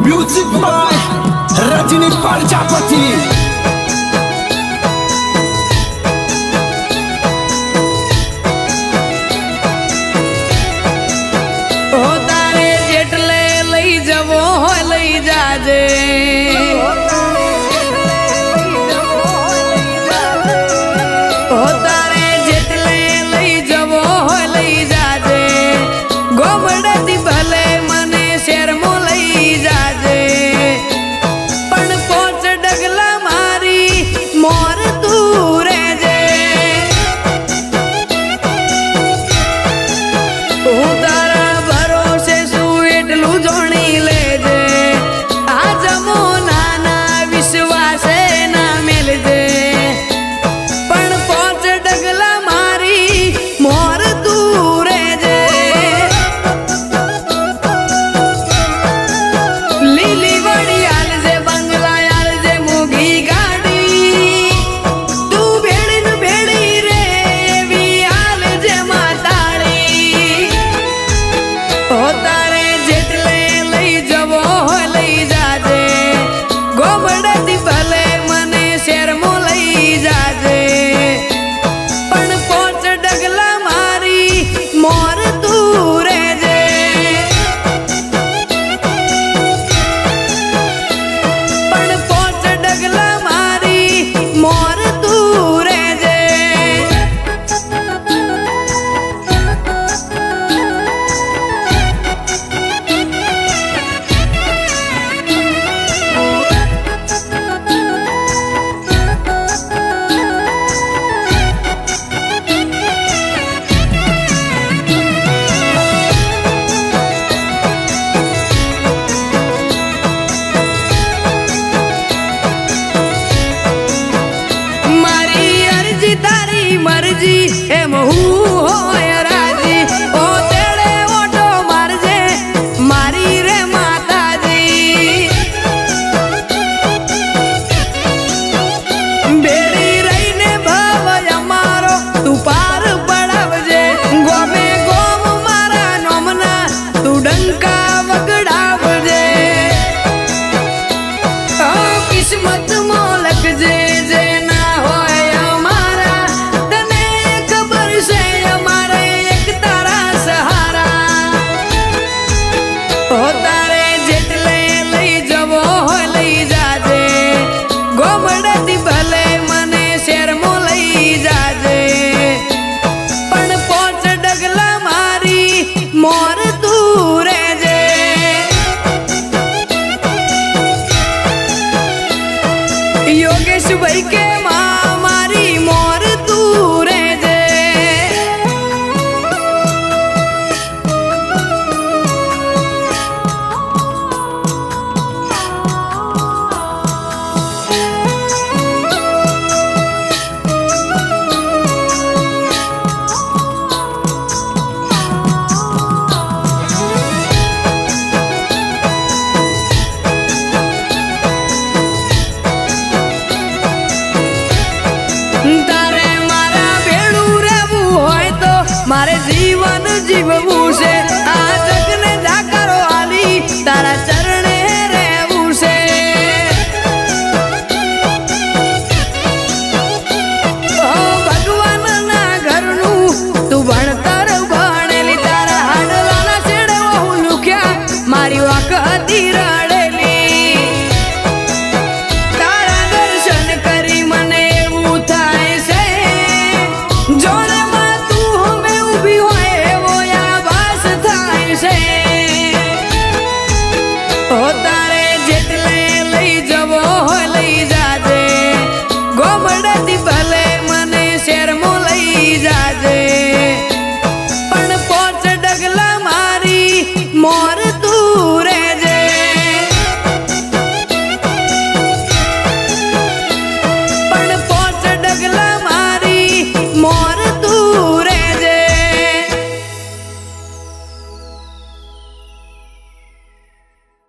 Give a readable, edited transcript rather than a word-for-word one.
Music by Rajni Prajapati. तारे जेटले लई जवो हो लई जाजे तारे जेटले लई जवो हो लई जाजे गोमड़े भले मने शेर मो लई जाजे पण पोच डगला मारी मोर दूर जे तारा भरोसे सुएटलू जोणी लेजे आज मो नाना विश्वास ना मिलजे पण पोच डगला मारी मोर दूर जे લીલી વડી આલજે બંગલા આલજે મોગી ગાડી તું ભેળી ને ભેળી રે એવી આલજે માતાળી ઓ તારે જેટલે લઈ જવો લઈ જાજે ગોમડેથી ભલે મને શેરમો લઈ જાજે પણ પોચ ડગલા મારી મોર તું રેજે पण पोच डगला मारी मोर दूर जे मारी अर्जी तारी मर्जी एम हूँ होय राजी ओ तेड़े ओटो मारजे मारी रे माताजी बेड़ी रही ने भव अमारो तू पार पड़ावजे गोमे गोम मारा नोमना तू डंका वगड़ावजे किस्मत मोलक जे जे ना होय अमारा तने खबर से अमारे एक तारा सहारा होता